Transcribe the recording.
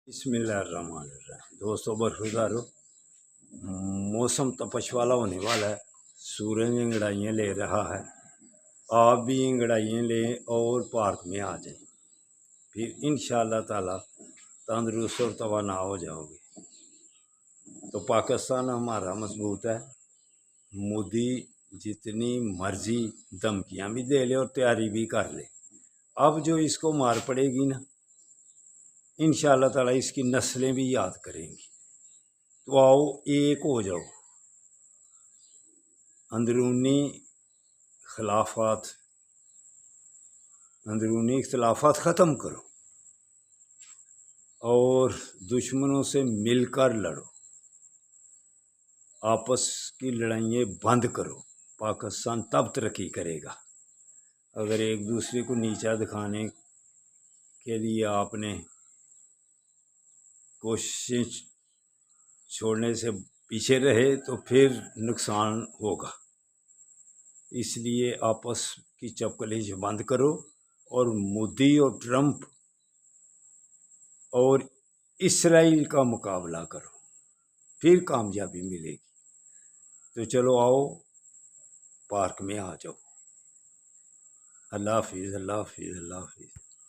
बिस्मिल्लाहिर्रहमानिर्रहीम। दोस्तों बरखुरदारो, मौसम तपश वाला होने वाला है। सूरज अंगड़ाइयाँ ले रहा है। आप भी अंगड़ाइयाँ लें और पार्क में आ जाएं, फिर इंशाअल्लाह ताला तंदुरुस्त और तवाना हो जाओगे। तो पाकिस्तान हमारा मजबूत है। मोदी जितनी मर्जी धमकियाँ भी दे ले और तैयारी भी कर ले, अब जो इसको मार पड़ेगी ना, इंशाअल्लाह ताला इसकी नस्लें भी याद करेंगी। तो आओ एक हो जाओ, अंदरूनी इख्तलाफात ख़त्म करो और दुश्मनों से मिलकर लड़ो। आपस की लड़ाइयाँ बंद करो। पाकिस्तान तब तरक्की करेगा अगर एक दूसरे को नीचा दिखाने के लिए आपने कोशिश छोड़ने से पीछे रहे तो फिर नुकसान होगा। इसलिए आपस की चपकलिश बंद करो और मोदी और ट्रंप और इसराइल का मुकाबला करो, फिर कामयाबी मिलेगी। तो चलो आओ पार्क में आ जाओ। अल्लाह हाफिज़, अल्लाह हाफिज़, अल्लाह हाफिज़।